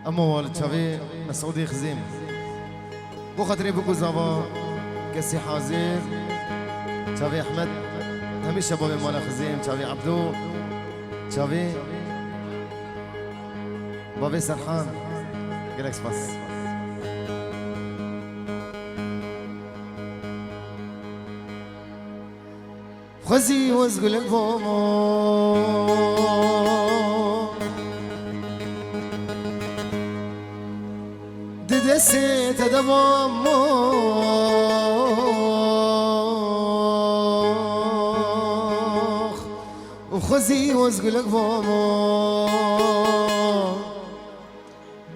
اما والد شاوی مسعودی خزیم بو خاطری بگو زاوا کسی حاضر شاوی احمد همیشه بابی مال خزیم شاوی عبدو شاوی بابی سرحان گلک سپاس خوزي وزقل البومو ددسيت دوامو وخزي وزقل البومو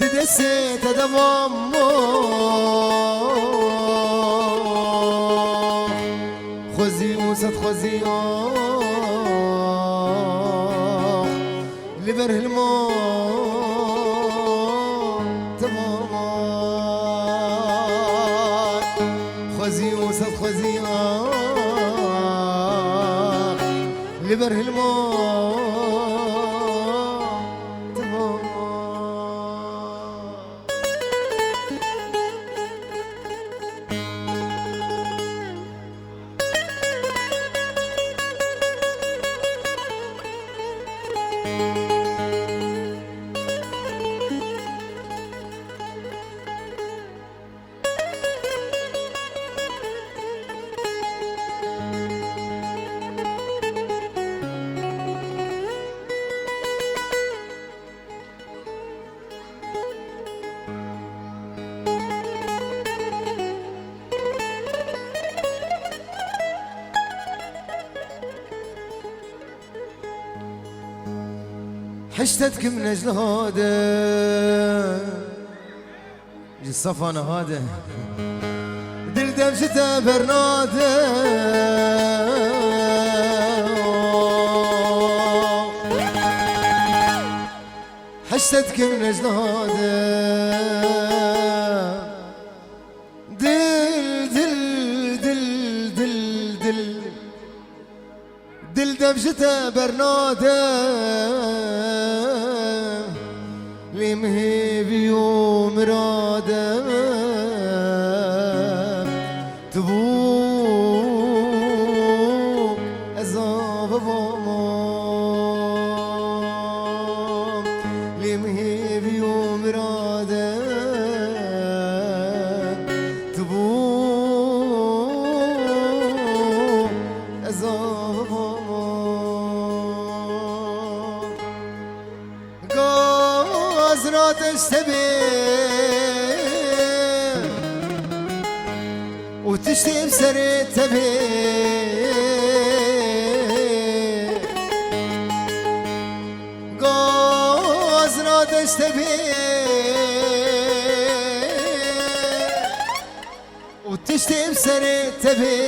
ددسيت دوامو خوزي وسط خوزي لبر الموت تمام خوزي وسط خوزي لبر الموت تمام حشتتك من اجل هذا الصفانة هذا دل دمشته برناده حشتتك من اجل هذا دل دل دل دل دل دل دمشته برناده لمهي يوم راده تبوك أزاب بامام لمهي يوم راده تبوك أزاب بامام زرات اشتبه وتشتي بسري تبي زرات اشتبه وتشتي بسري تبي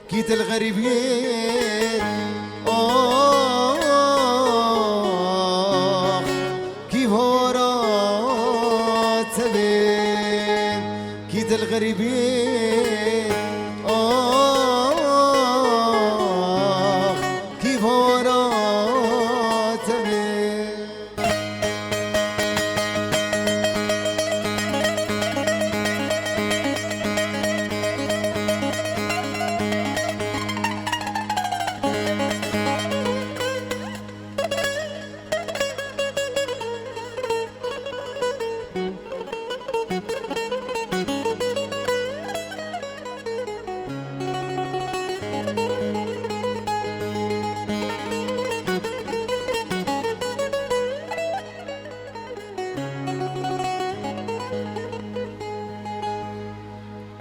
كيت الغريبين كيد الغريبين كيف وراتني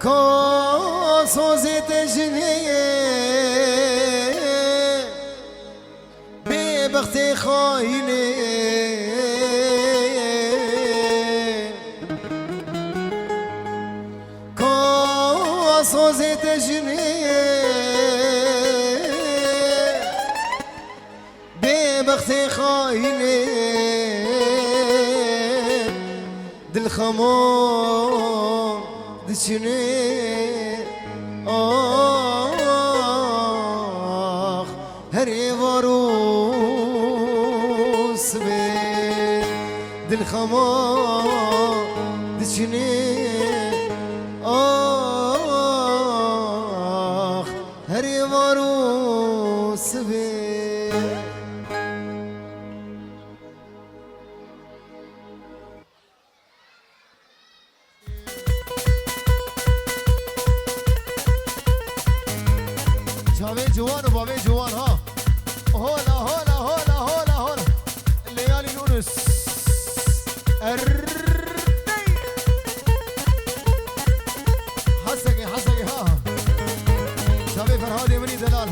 كاسوزي تجنيه ببختي خاينه كاسوزي تجنيه ببختي خاينه دل خمار دشنه هري وروس دل خما دچنی آخ هر یوارو سبی چاوی جوان و بابی جوان ها هولا هولا هولا هولا هولا لیالی یونس حسقي حسقي ها شاوی فرهادی منی دلال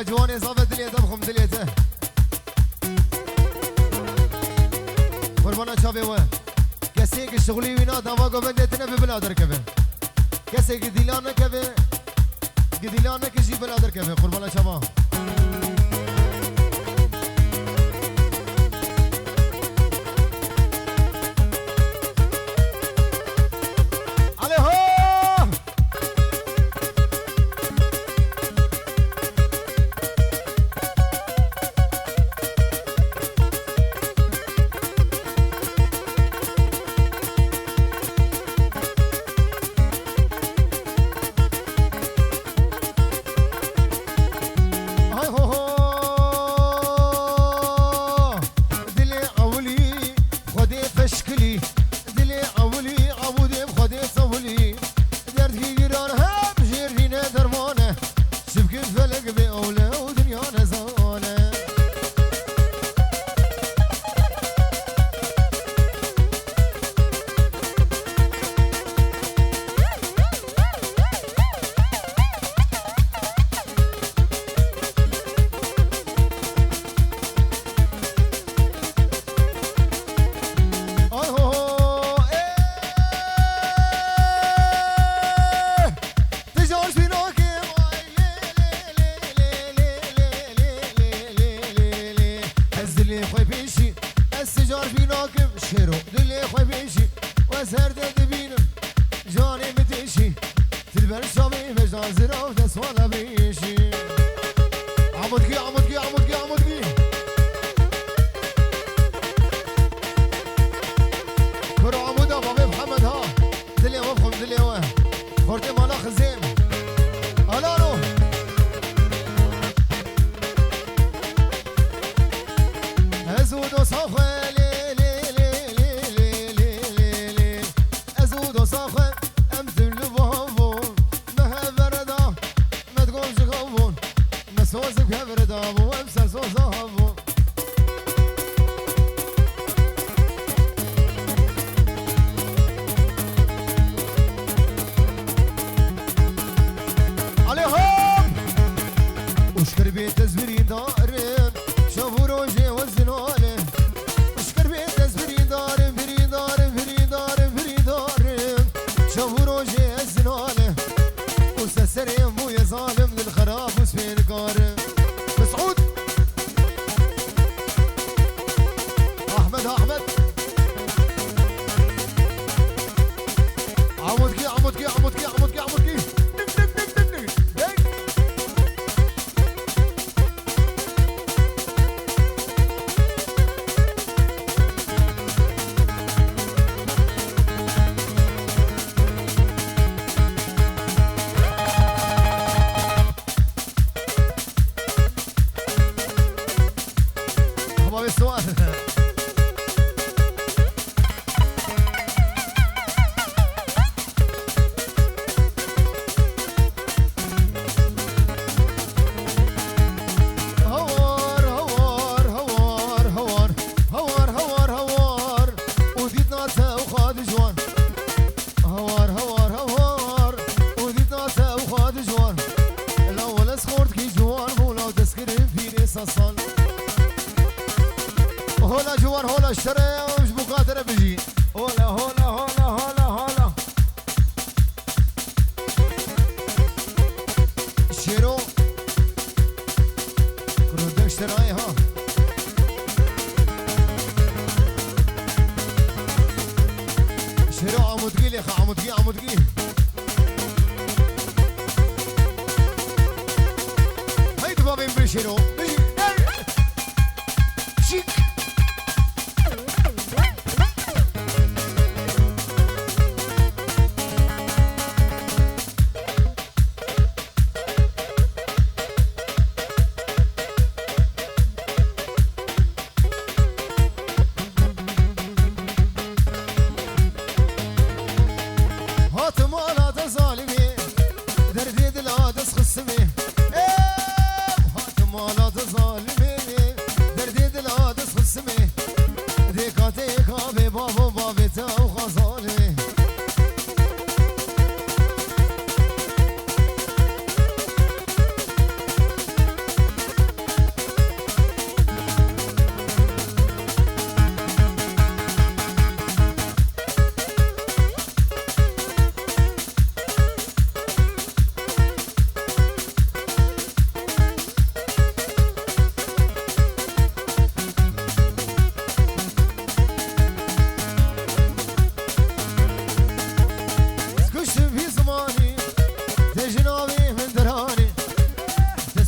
جوان اضافه دلیته بخم دلیته قربانا چاوه و کسی که شغلی وینا دوا گوه نیتنه به بلادر کبه کسی که دیلانه کبه که دیلانه کشی بلادر کبه قربانا چاوه عليهم وشكر بيت زبري دارم شافوا روجي وزنوله وشكر بيت زبري دارم فري دارم فري دارم فري دارم شافوا روجي وزنوله وسسرهم ويا ظالم للخراب وسفين كارم مسعود احمد عمودكي عمودكي عمودكي عمودكي عمودكي هما بالسؤال هولا جوار هولا اشتري ومش بقادر بيجي هولا هولا هولا هولا هولا شيرو كنت اشتراي ها شيرو عمودقي لي خا عمودقي عمودقي هيدي بابين بشيرو بيجي شيك هات مالا ظالمي دردي دلا دس خصمي هات مالا ظالمي دردي دلا دس خصمي ديكا ديكا ببابو بابتا وخزالي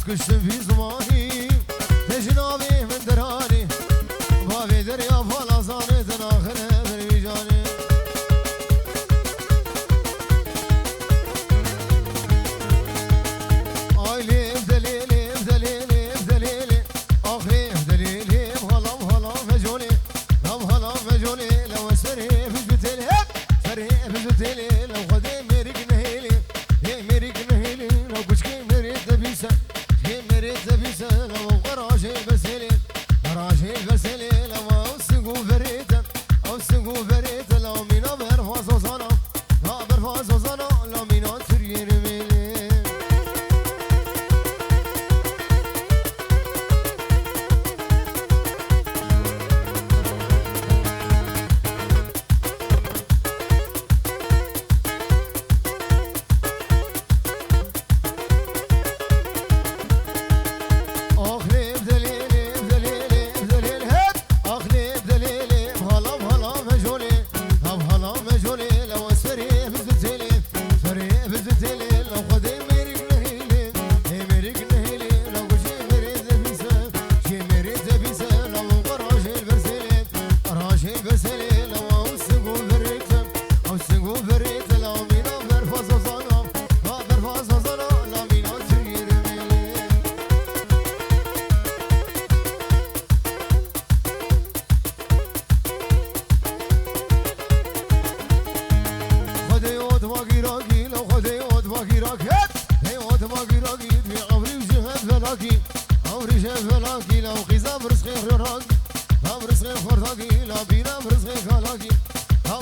كشت في زماني تجنابي من دراني بابي دريا فلا زاني تناخره بريجاني آيلي بدليلي بدليلي بدليلي آخري بدليلي بهلا بهلا مجوني بهلا مجوني لو سري في بتلي سري في بتلي لو خدي ميريك نهيلي هي ميريك نهيلي لو كشكي ميريك دبيسه مريت زبيسة لو قراجي بسيلي قراجي بسيلي لو أوسقو بريتا أوسقو بريتا لو مينا برفاز وصانا لا برفاز وصانا لو مينا ترير ميلي فلاكي لو خيزة برزقي خراكي برزقي خراكي لا بينا برزقي خلاكي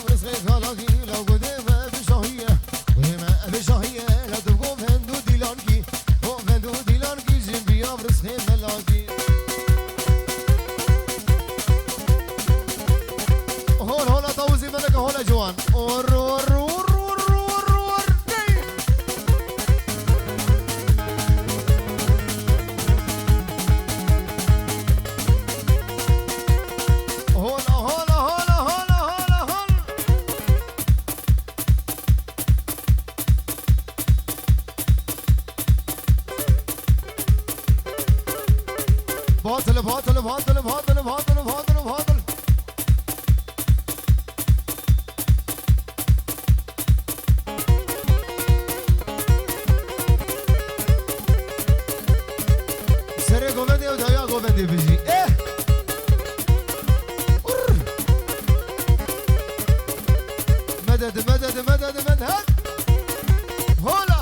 برزقي خلاكي لو قديمة بشهية قديمة بشهية لا تبقوا بهندو ديلانكي باطل باطل باطل باطل باطل باطل باطل سر گوبندی و دایا گوبندی بجی مدد مدد مدد مدد هولا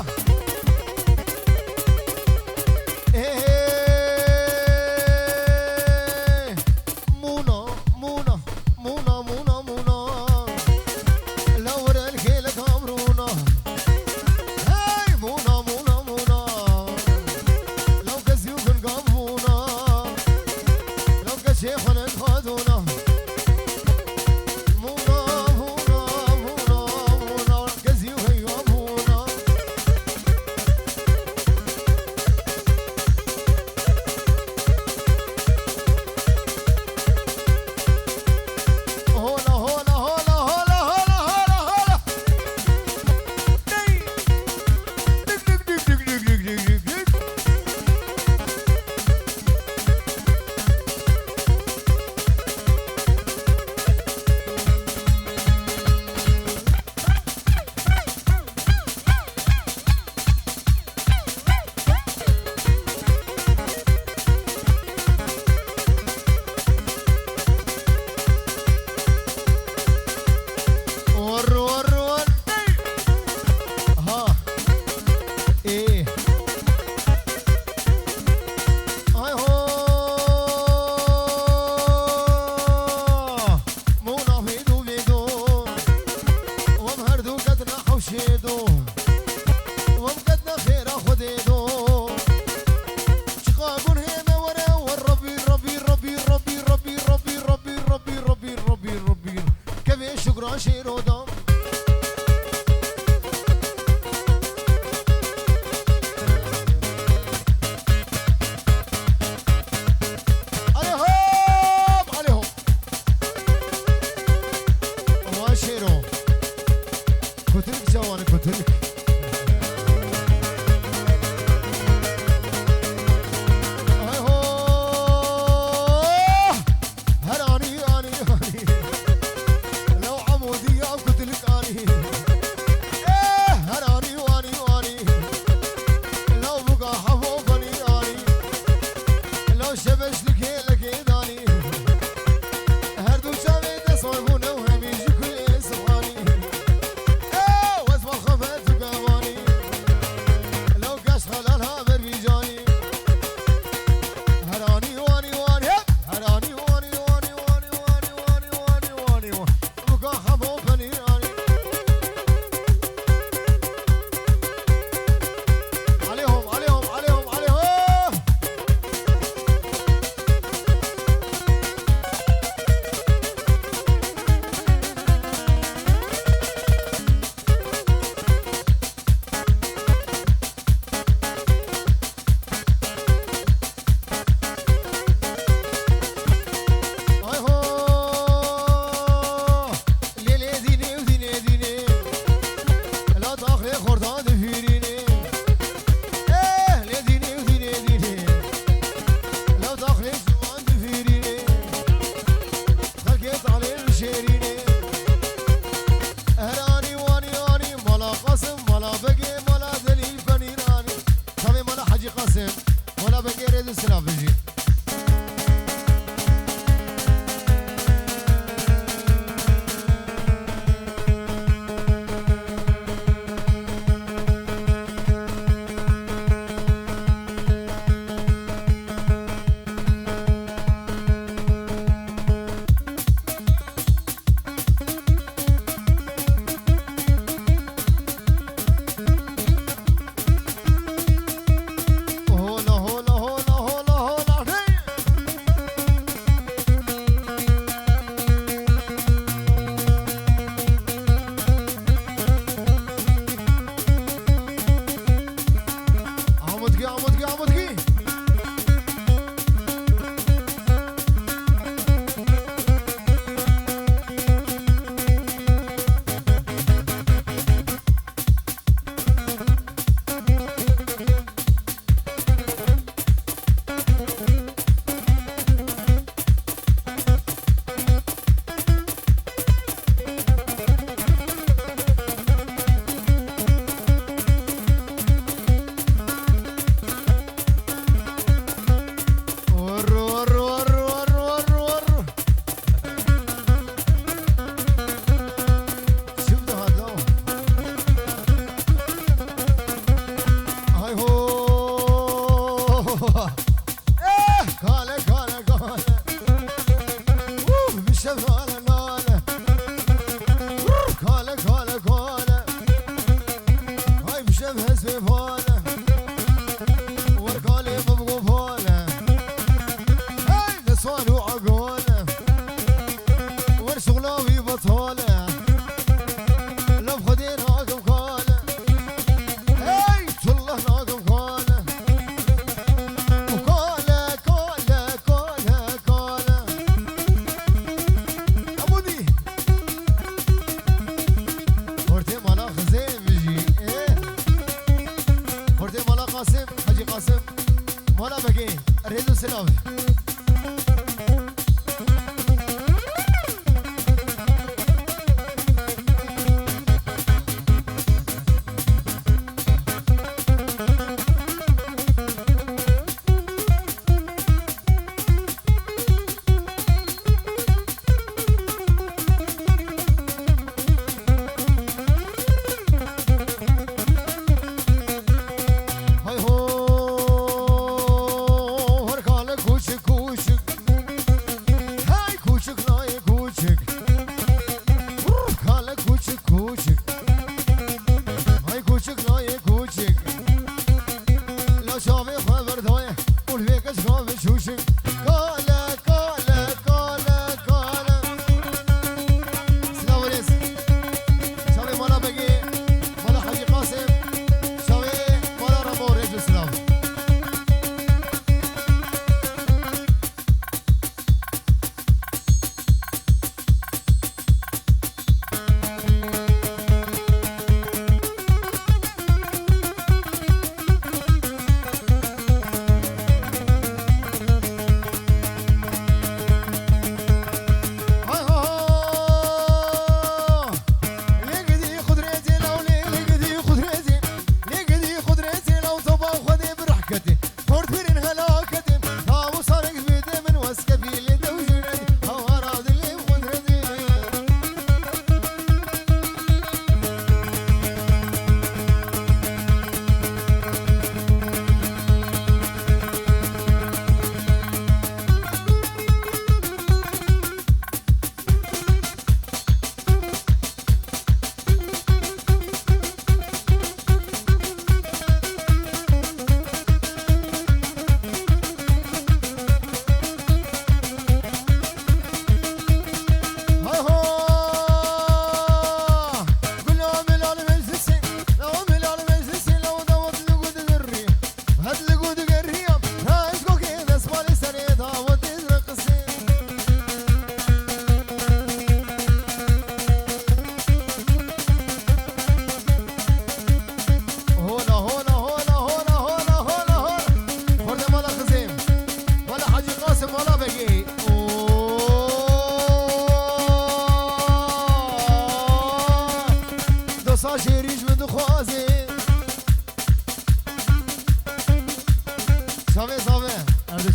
مالا بگی ریدو سلام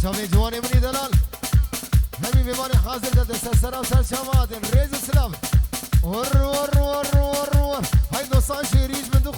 شاوی جوانی منی دلال همین بیماری حاضر ده دست سرام سر شمادن ریز سلام ور ور ور ور ور های دوستان شیریج من دو